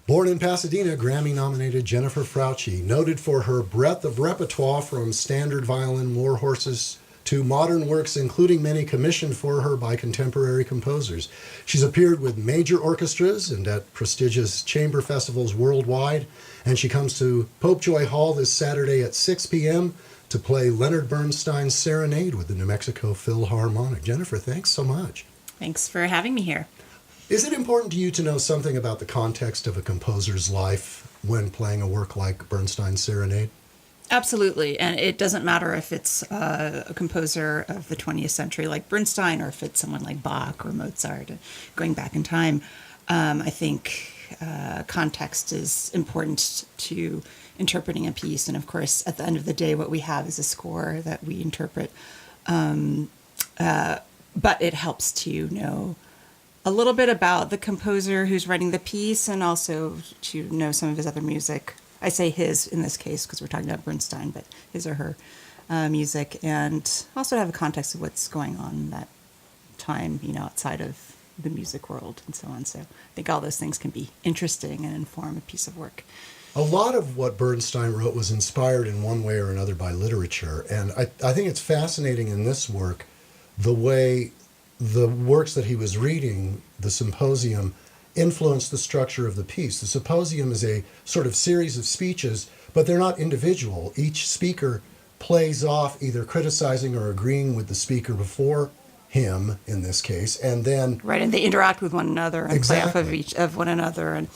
Born in Pasadena, Grammy nominated Jennifer Frautschi, noted for her breadth of repertoire from standard violin war horses to modern works, including many commissioned for her by contemporary composers. She's appeared with major orchestras and at prestigious chamber festivals worldwide, and she comes to Popejoy Hall this Saturday at 6 p.m. to play Leonard Bernstein's Serenade with the New Mexico Philharmonic. Jennifer, thanks so much. Thanks for having me here. Is it important to you to know something about the context of a composer's life when playing a work like Bernstein's Serenade? Absolutely. And it doesn't matter if it's a composer of the 20th century like Bernstein or if it's someone like Bach or Mozart, going back in time. I think context is important to interpreting a piece. And of course, at the end of the day, what we have is a score that we interpret. But it helps to know a little bit about the composer who's writing the piece and also to know some of his other music. I say his in this case because we're talking about Bernstein, but his or her music, and also to have a context of what's going on in that time, outside of the music world and so on. So I think all those things can be interesting and inform a piece of work. A lot of what Bernstein wrote was inspired in one way or another by literature, and I think it's fascinating in this work the way the works that he was reading, the symposium, influenced the structure of the piece. The symposium is a sort of series of speeches, but they're not individual. Each speaker plays off either criticizing or agreeing with the speaker before him, in this case, and then... Right, and they interact with one another and play off of each of one another. And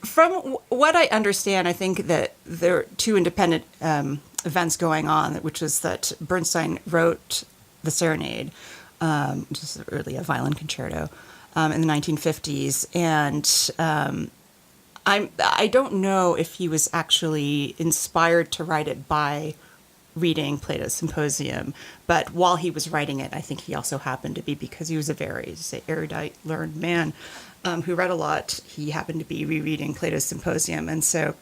from what I understand, I think that there are two independent events going on, which was that Bernstein wrote the Serenade, which is really a violin concerto, in the 1950s. And I don't know if he was actually inspired to write it by reading Plato's Symposium, but while he was writing it, I think he also happened to be, because he was a very, erudite, learned man who read a lot, he happened to be rereading Plato's Symposium. And so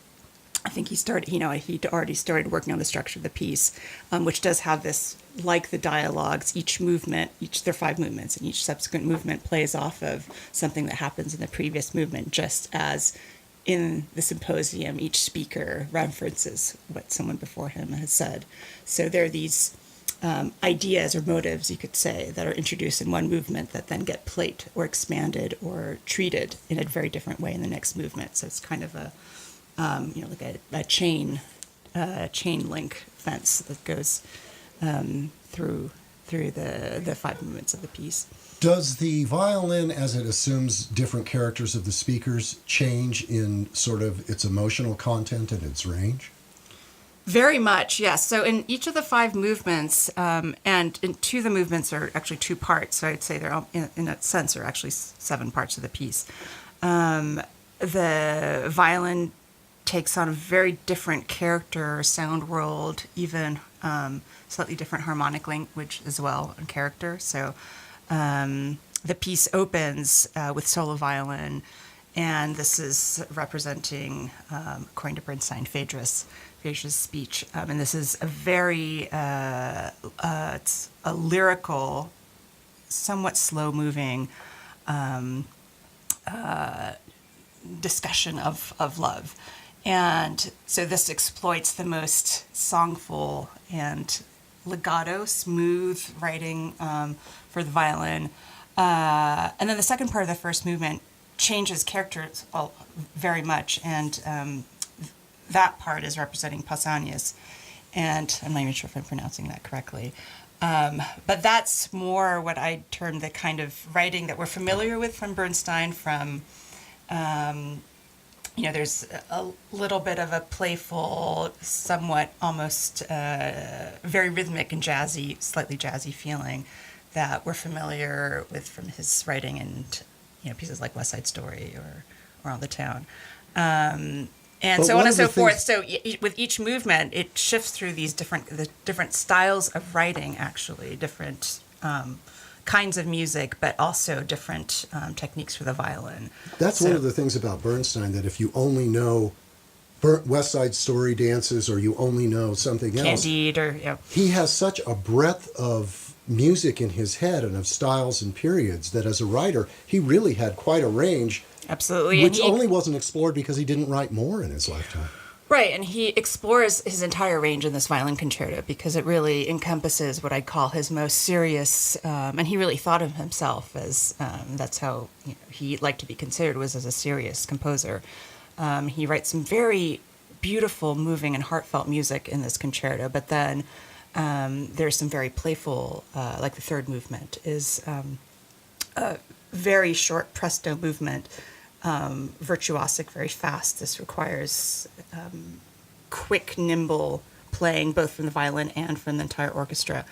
I think he started, he'd already started working on the structure of the piece, which does have this, like the dialogues, each movement, there are 5 movements, and each subsequent movement plays off of something that happens in the previous movement, just as in the symposium, each speaker references what someone before him has said. So there are these ideas or motives, you could say, that are introduced in one movement that then get played or expanded or treated in a very different way in the next movement. So it's kind of a like a chain link fence that goes through the 5 movements of the piece. Does the violin, as it assumes different characters of the speakers, change in sort of its emotional content and its range? Very much, yes. So in each of the 5 movements, and in 2 of the movements are actually 2 parts, so I'd say they're all, in a sense, are actually 7 parts of the piece. The violin takes on a very different character, sound world, even slightly different harmonic language as well, and character. So the piece opens with solo violin, and this is representing, according to Berstein, Phaedra's speech. And this is a very, it's a lyrical, somewhat slow-moving discussion of love. And so this exploits the most songful and legato, smooth writing for the violin. And then the second part of the first movement changes characters very much, and that part is representing Pausanias. And I'm not even sure if I'm pronouncing that correctly. But that's more what I term the kind of writing that we're familiar with from Berstein, from... there's a little bit of a playful, somewhat almost very rhithmic and jazzy, slightly jazzy feeling that we're familiar with from his writing and, pieces like West Side Story or On the Town. And so on and so forth. So with each movement, it shifts through these different styles of writing, actually, different kinds of music, but also different techniques for the violin. That's one of the things about Berstein, that if you only know West Side Story dances or you only know something else, Candide, he has such a breadth of music in his head and of styles and periods that as a writer, he really had quite a range absolutely. Which only wasn't explored because he didn't write more in his lifetime. Right, and he explores his entire range in this violin concerto because it really encompasses what I'd call his most serious, and he really thought of himself as, that's how he liked to be considered, was as a serious composer. He writes some very beautiful, moving, and heartfelt music in this concerto, but then there's some very playful, like the third movement is a very short presto movement, virtuosic, very fast. This requires quick, nimble playing, both from the violin and from the entire orchestra.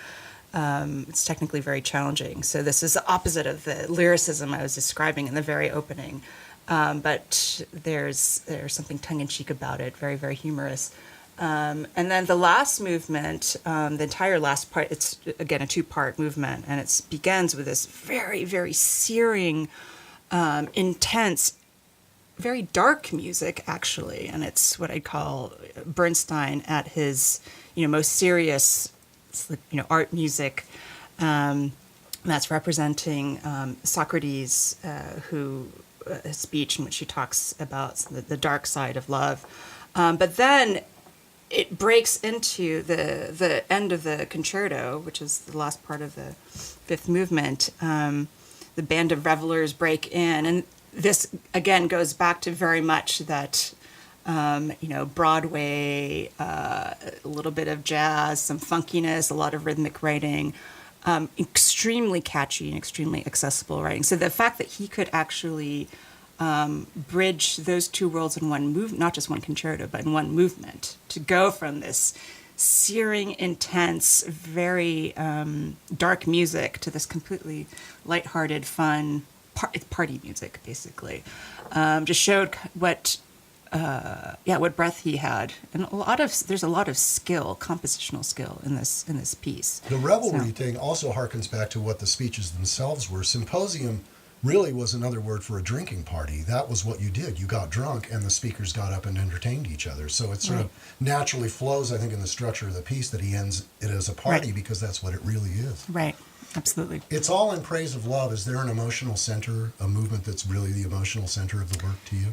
It's technically very challenging. So this is the opposite of the lyricism I was describing in the very opening. But there's something tongue-in-cheek about it, very, very humorous. And then the last movement, the entire last part, it's, again, a two-part movement, and it begins with this very, very searing, intense, very dark music, actually, and it's what I'd call Berstein at his, most serious, art music. That's representing Socrates, who a speech in which he talks about the dark side of love. But then it breaks into the end of the concerto, which is the last part of the fifth movement. The band of revelers break in, and this again goes back to very much that Broadway, a little bit of jazz, some funkiness, a lot of rhythmic writing, extremely catchy and extremely accessible writing. So the fact that he could actually bridge those two worlds in one move, not just one concerto, but in one movement, to go from this searing, intense, very dark music to this completely lighthearted, fun party music, basically, just showed what breath he had, and there's a lot of skill, compositional skill in this piece. The revelry thing also harkens back to what the speeches themselves were. Symposium really was another word for a drinking party. That was what you did. You got drunk, and the speakers got up and entertained each other. So it sort of naturally flows, I think, in the structure of the piece that he ends it as a party, because that's what it really is. Right. Absolutely. It's all in praise of love. Is there an emotional center, a movement that's really the emotional center of the work to you?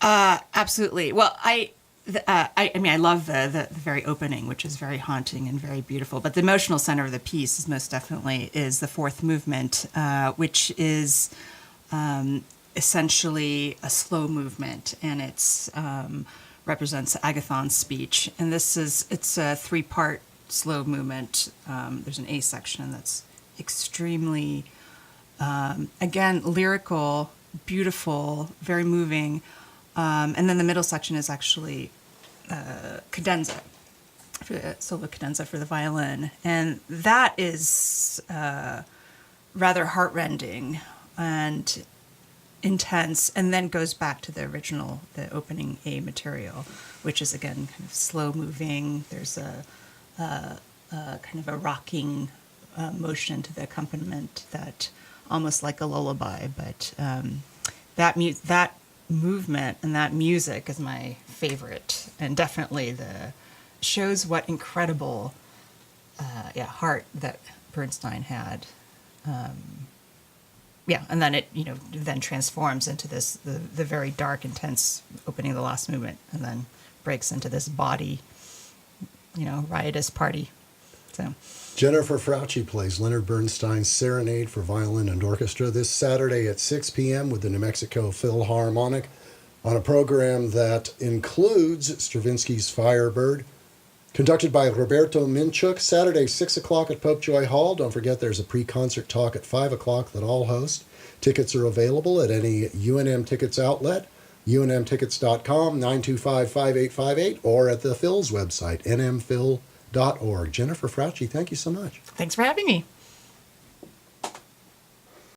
Absolutely. Well, I love the very opening, which is very haunting and very beautiful. But the emotional center of the piece is most definitely the fourth movement, which is essentially a slow movement, and it's represents Agathon's speech. And it's a three-part slow movement. There's an A section that's extremely, again, lyrical, beautiful, very moving. And then the middle section is actually cadenza, solo cadenza for the violin. And that is rather heartrending and intense, and then goes back to the opening A material, which is, again, kind of slow moving. There's a kind of a rocking motion to the accompaniment, that almost like a lullaby. But that movement and that music is my favorite, and definitely shows what incredible heart that Berstein had. And then it then transforms into the very dark, intense opening of the last movement, and then breaks into this body, riotous party. So Jennifer Frautschi plays Leonard Bernstein's Serenade for violin and orchestra this Saturday at 6 p.m. with the New Mexico Philharmonic on a program that includes Stravinsky's Firebird, conducted by Roberto Minchuk, Saturday, 6 o'clock at Popejoy Hall. Don't forget there's a pre-concert talk at 5 o'clock that I'll host. Tickets are available at any UNM Tickets outlet, unmtickets.com, 925-5858, or at the Phil's website, nmphil.org. Jennifer Frautschi, thank you so much. Thanks for having me.